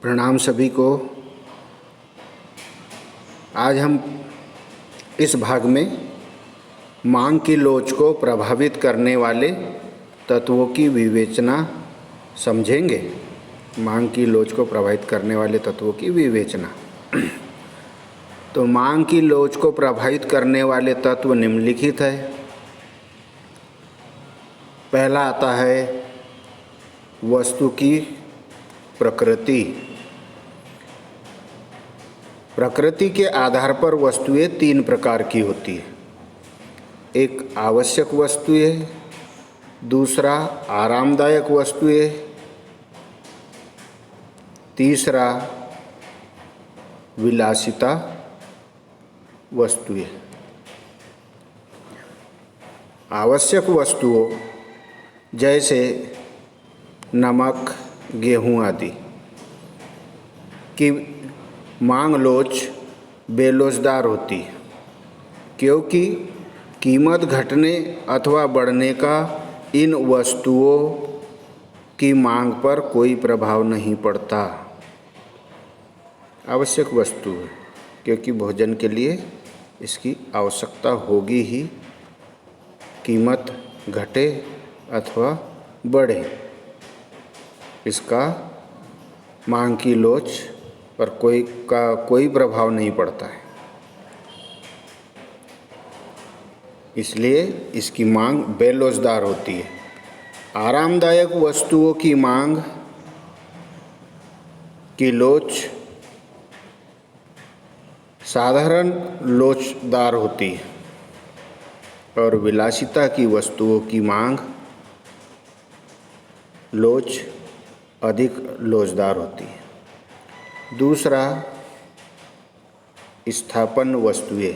प्रणाम सभी को। आज हम इस भाग में मांग की लोच को प्रभावित करने वाले तत्वों की विवेचना समझेंगे। मांग की लोच को प्रभावित करने वाले तत्वों की विवेचना। तो मांग की लोच को प्रभावित करने वाले तत्व निम्नलिखित है। पहला आता है वस्तु की प्रकृति। प्रकृति के आधार पर वस्तुएं तीन प्रकार की होती है। एक आवश्यक वस्तुएं, दूसरा आरामदायक वस्तुएं, तीसरा विलासिता वस्तुएं। आवश्यक वस्तुओं जैसे नमक, गेहूं आदि की मांग लोच बेलोचदार होती है, क्योंकि कीमत घटने अथवा बढ़ने का इन वस्तुओं की मांग पर कोई प्रभाव नहीं पड़ता। आवश्यक वस्तु है क्योंकि भोजन के लिए इसकी आवश्यकता होगी ही, कीमत घटे अथवा बढ़े, इसका मांग की लोच पर कोई प्रभाव नहीं पड़ता है। इसलिए इसकी मांग बेलोचदार होती है। आरामदायक वस्तुओं की मांग की लोच साधारण लोचदार होती है और विलासिता की वस्तुओं की मांग लोच अधिक लोचदार होती है। दूसरा, स्थापन वस्तुएं।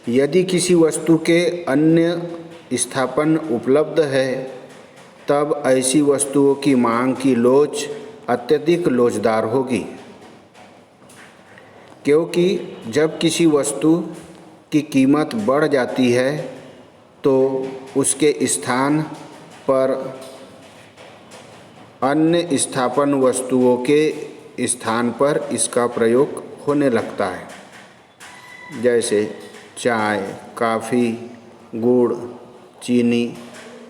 यदि किसी वस्तु के अन्य स्थापन उपलब्ध है तब ऐसी वस्तुओं की मांग की लोच अत्यधिक लोचदार होगी, क्योंकि जब किसी वस्तु की कीमत बढ़ जाती है तो उसके स्थान पर अन्य स्थापन वस्तुओं के स्थान पर इसका प्रयोग होने लगता है। जैसे चाय, कॉफ़ी, गुड़, चीनी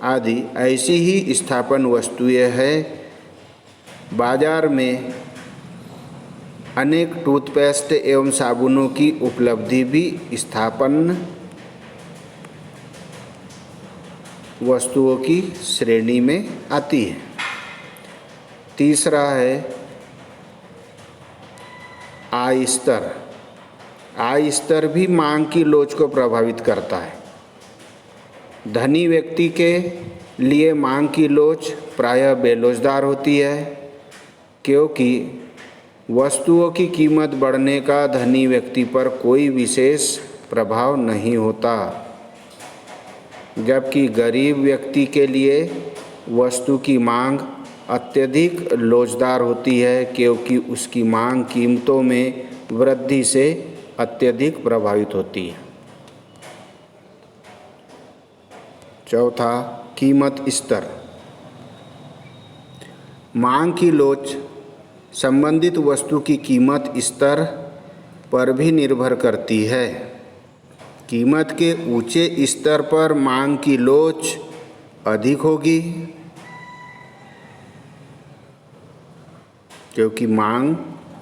आदि ऐसी ही स्थापन वस्तुएं हैं। बाजार में अनेक टूथपेस्ट एवं साबुनों की उपलब्धि भी स्थापन वस्तुओं की श्रेणी में आती है। तीसरा है आय स्तर। आय स्तर भी मांग की लोच को प्रभावित करता है। धनी व्यक्ति के लिए मांग की लोच प्रायः बेलोचदार होती है, क्योंकि वस्तुओं की कीमत बढ़ने का धनी व्यक्ति पर कोई विशेष प्रभाव नहीं होता, जबकि गरीब व्यक्ति के लिए वस्तु की मांग अत्यधिक लोचदार होती है, क्योंकि उसकी मांग कीमतों में वृद्धि से अत्यधिक प्रभावित होती है। चौथा, कीमत स्तर। मांग की लोच संबंधित वस्तु की कीमत स्तर पर भी निर्भर करती है। कीमत के ऊंचे स्तर पर मांग की लोच अधिक होगी, क्योंकि मांग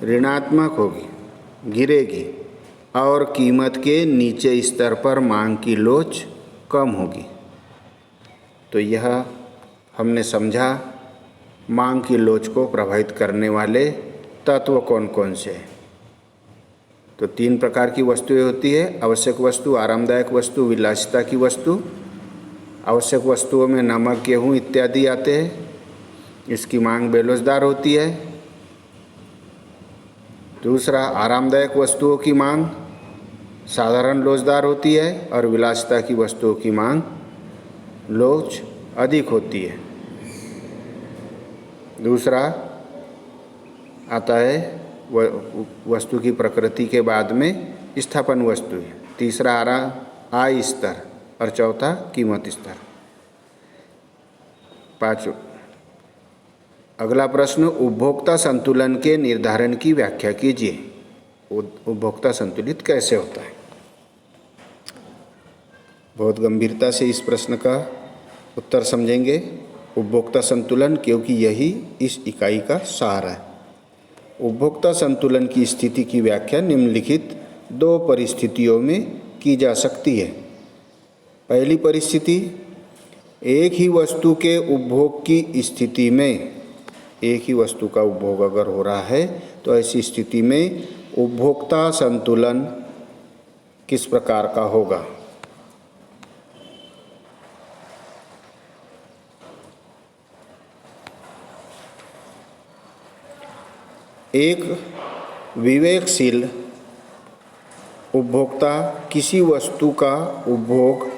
ऋणात्मक होगी, गिरेगी, और कीमत के नीचे स्तर पर मांग की लोच कम होगी। तो यह हमने समझा मांग की लोच को प्रभावित करने वाले तत्व कौन कौन से हैं। तो तीन प्रकार की वस्तुएं होती है: आवश्यक वस्तु, आरामदायक वस्तु, विलासिता की वस्तु। आवश्यक वस्तुओं में नमक, गेहूँ इत्यादि आते हैं, इसकी मांग बेलोचदार होती है। दूसरा, आरामदायक वस्तुओं की मांग साधारण लोचदार होती है और विलासिता की वस्तुओं की मांग लोच अधिक होती है। दूसरा आता है वस्तु की प्रकृति के बाद में स्थापन वस्तु है। तीसरा आय स्तर और चौथा कीमत स्तर। अगला प्रश्न, उपभोक्ता संतुलन के निर्धारण की व्याख्या कीजिए। उपभोक्ता संतुलित कैसे होता है? बहुत गंभीरता से इस प्रश्न का उत्तर समझेंगे। उपभोक्ता संतुलन, क्योंकि यही इस इकाई का सार है। उपभोक्ता संतुलन की स्थिति की व्याख्या निम्नलिखित दो परिस्थितियों में की जा सकती है। पहली परिस्थिति, एक ही वस्तु के उपभोग की स्थिति में, एक ही वस्तु का उपभोग अगर हो रहा है तो ऐसी स्थिति में उपभोक्ता संतुलन किस प्रकार का होगा? एक विवेकशील उपभोक्ता किसी वस्तु का उपभोग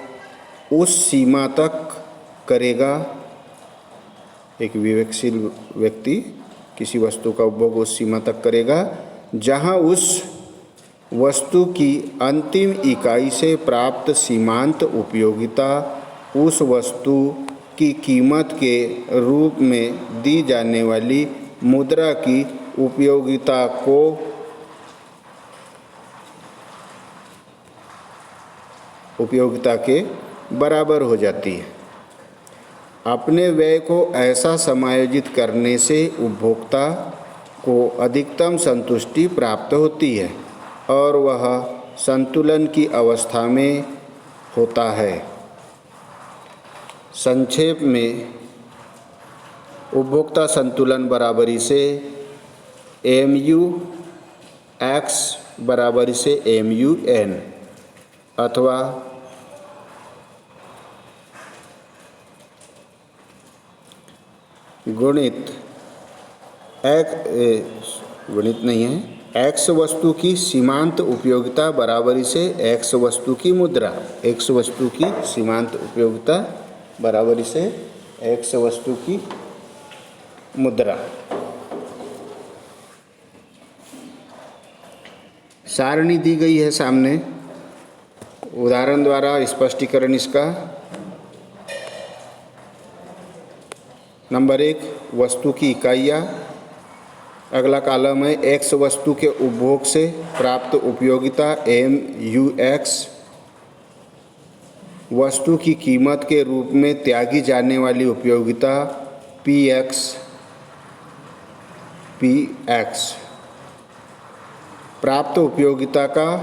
उस सीमा तक करेगा, एक विवेकशील व्यक्ति किसी वस्तु का उपभोग उस सीमा तक करेगा जहां उस वस्तु की अंतिम इकाई से प्राप्त सीमांत उपयोगिता उस वस्तु की कीमत के रूप में दी जाने वाली मुद्रा की उपयोगिता के बराबर हो जाती है। अपने व्यय को ऐसा समायोजित करने से उपभोक्ता को अधिकतम संतुष्टि प्राप्त होती है और वह संतुलन की अवस्था में होता है। संक्षेप में, उपभोक्ता संतुलन बराबरी से MU(x) बराबरी से MU(n) अथवा गुणित x वस्तु की सीमांत उपयोगिता बराबरी से x वस्तु की मुद्रा, x वस्तु की सीमांत उपयोगिता बराबरी से x वस्तु की मुद्रा। सारणी दी गई है सामने, उदाहरण द्वारा स्पष्टीकरण इसका। नंबर 1, वस्तु की इकाइयाँ। अगला कॉलम है x वस्तु के उपभोग से प्राप्त उपयोगिता MU(x) वस्तु की कीमत के रूप में त्यागी जाने वाली उपयोगिता Px प्राप्त उपयोगिता का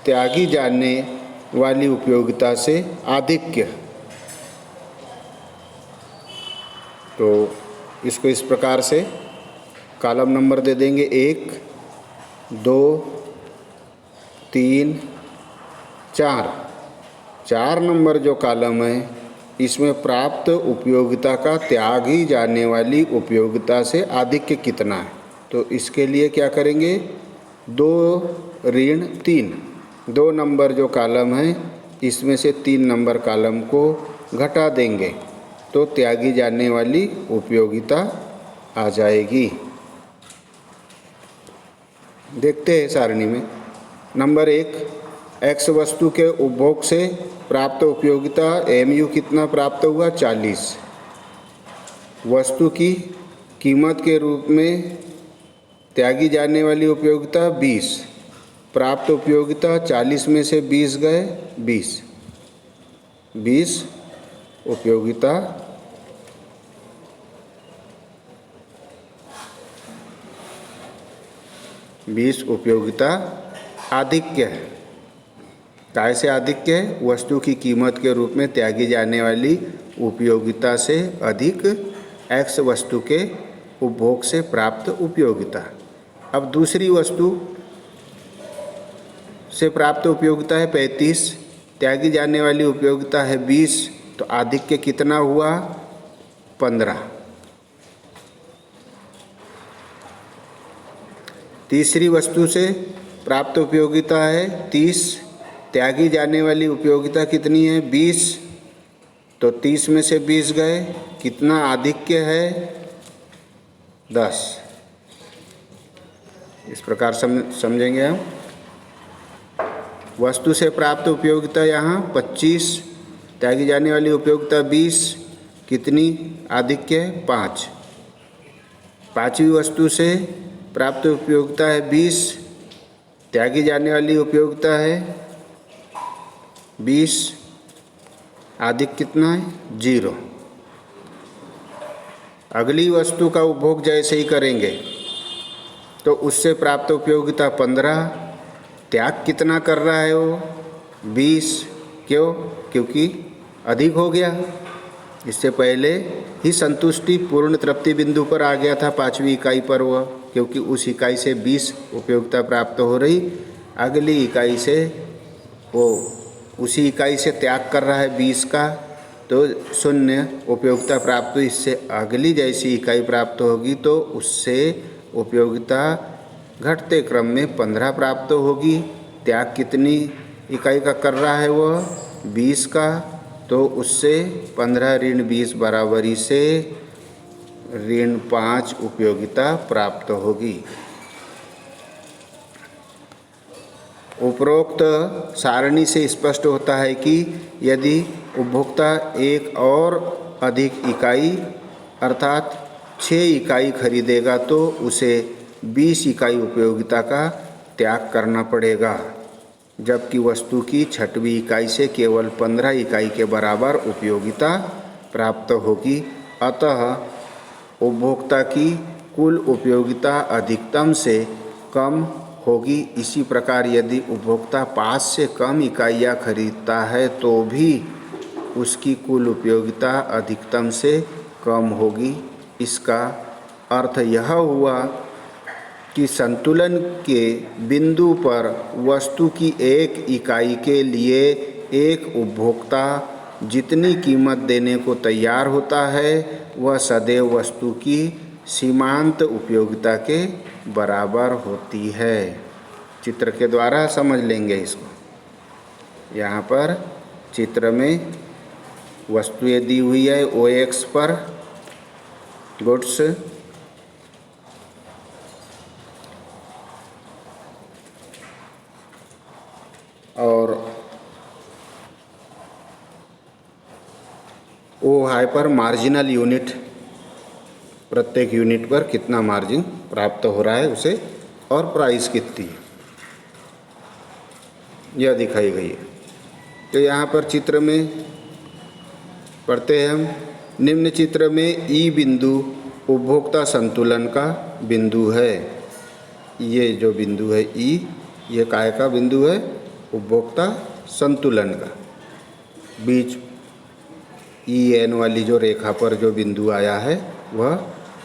त्यागी जाने वाली उपयोगिता से आधिक्य। तो इसको इस प्रकार से कॉलम नंबर दे देंगे 1, 2, 3, 4। 4 नंबर जो कॉलम है इसमें प्राप्त उपयोगिता का त्यागी जाने वाली उपयोगिता से आधिक्य कितना है। तो इसके लिए क्या करेंगे, 2 ऋण 3, 2 नंबर जो कॉलम है इसमें से 3 नंबर कॉलम को घटा देंगे तो त्यागी जाने वाली उपयोगिता आ जाएगी। देखते हैं सारणी में। नंबर 1, x वस्तु के उपभोग से प्राप्त उपयोगिता MU कितना प्राप्त हुआ, 40। वस्तु की कीमत के रूप में त्यागी जाने वाली उपयोगिता 20। प्राप्त उपयोगिता 40 में से 20 गए, 20 उपयोगिता आधिक्य है। काय से आधिक्य है? वस्तु की कीमत के रूप में त्यागी जाने वाली उपयोगिता से अधिक x वस्तु के उपभोग से प्राप्त उपयोगिता। अब दूसरी वस्तु से प्राप्त उपयोगिता है 35, त्यागी जाने वाली उपयोगिता है 20, तो आधिक्य कितना हुआ, 15। तीसरी वस्तु से प्राप्त उपयोगिता है 30, त्यागी जाने वाली उपयोगिता कितनी है, 20, तो 30 में से 20 गए, कितना आधिक्य है, 10। इस प्रकार समझेंगे हम। वस्तु से प्राप्त उपयोगिता यहाँ 25, त्यागी जाने वाली उपयोगिता 20, कितनी आधिक्य है, 5। पांचवी वस्तु से प्राप्त उपयोगिता है 20, त्यागी जाने वाली उपयोगिता है 20, अधिक कितना है 0। अगली वस्तु का उपभोग जैसे ही करेंगे तो उससे प्राप्त उपयोगिता 15, त्याग कितना कर रहा है वो 20। क्यों? क्योंकि अधिक हो गया। इससे पहले ही संतुष्टि पूर्ण तृप्ति बिंदु पर आ गया था पांचवी इकाई पर वह, क्योंकि उस इकाई से 20 उपयोगिता प्राप्त हो रही। अगली इकाई से वो उसी इकाई से त्याग कर रहा है 20 का, तो 0 उपयोगिता प्राप्त हुई। इससे अगली जैसी इकाई प्राप्त होगी तो उससे उपयोगिता घटते क्रम में 15 प्राप्त होगी। त्याग कितनी इकाई का कर रहा है वह 20 का, तो उससे 15 ऋण 20 बराबरी से ऋण 5 उपयोगिता प्राप्त होगी। उपरोक्त सारणी से स्पष्ट होता है कि यदि उपभोक्ता एक और अधिक इकाई अर्थात 6 इकाई खरीदेगा तो उसे 20 इकाई उपयोगिता का त्याग करना पड़ेगा, जबकि वस्तु की 6वीं इकाई से केवल 15 इकाई के बराबर उपयोगिता प्राप्त होगी। अतः उपभोक्ता की कुल उपयोगिता अधिकतम से कम होगी। इसी प्रकार यदि उपभोक्ता 5 से कम इकाइयाँ खरीदता है तो भी उसकी कुल उपयोगिता अधिकतम से कम होगी। इसका अर्थ यह हुआ कि संतुलन के बिंदु पर वस्तु की एक इकाई के लिए एक उपभोक्ता जितनी कीमत देने को तैयार होता है वह सदैव वस्तु की सीमांत उपयोगिता के बराबर होती है। चित्र के द्वारा समझ लेंगे इसको। यहाँ पर चित्र में वस्तुएं दी हुई है OX पर गुड्स, और OY पर मार्जिनल यूनिट, प्रत्येक यूनिट पर कितना मार्जिन प्राप्त हो रहा है उसे, और प्राइस कितनी है यह दिखाई गई है। तो यहाँ पर चित्र में पढ़ते हैं हम। निम्न चित्र में E बिंदु उपभोक्ता संतुलन का बिंदु है। ये जो बिंदु है E, ये काय का बिंदु है? उपभोक्ता संतुलन का। बीच EN वाली जो रेखा पर जो बिंदु आया है वह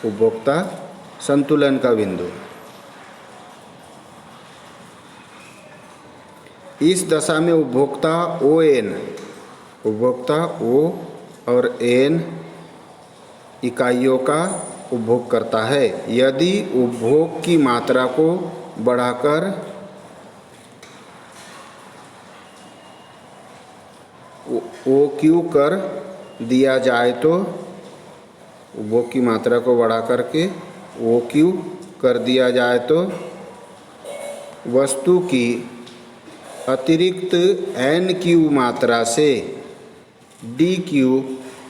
उपभोक्ता संतुलन का बिंदु है। इस दशा में उपभोक्ता ON, उपभोक्ता O और N इकाइयों का उपभोग करता है। यदि उपभोग की मात्रा को बढ़ाकर OQ कर दिया जाए तो, उपभोग की मात्रा को बढ़ा करके OQ कर दिया जाए तो वस्तु की अतिरिक्त NQ मात्रा से DQ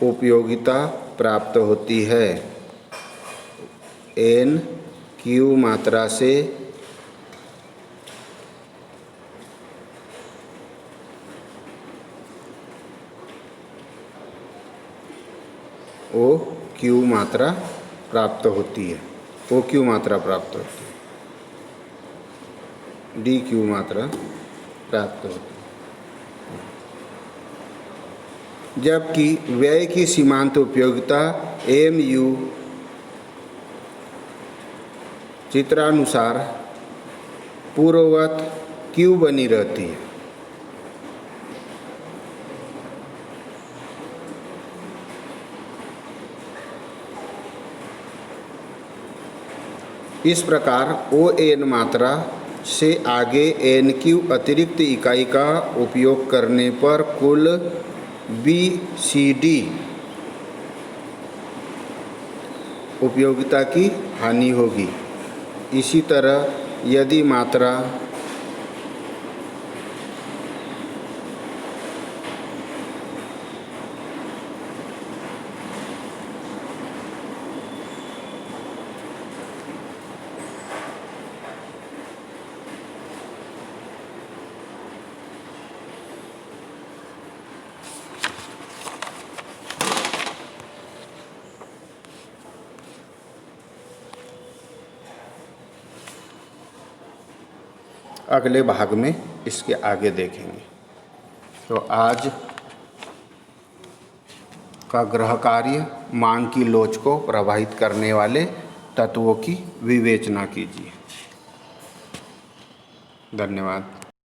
उपयोगिता प्राप्त होती है। NQ मात्रा से OQ मात्रा प्राप्त होती है, OQ मात्रा प्राप्त होती है, DQ मात्रा प्राप्त होती है। जबकि व्यय की सीमांत उपयोगिता MU चित्रानुसार पूर्ववत Q बनी रहती है। इस प्रकार ON मात्रा से आगे NQ अतिरिक्त इकाई का उपयोग करने पर कुल BCD उपयोगिता की हानि होगी। इसी तरह यदि मात्रा अगले भाग में इसके आगे देखेंगे। तो आज का गृह कार्य मांग की लोच को प्रभावित करने वाले तत्वों की विवेचना कीजिए। धन्यवाद।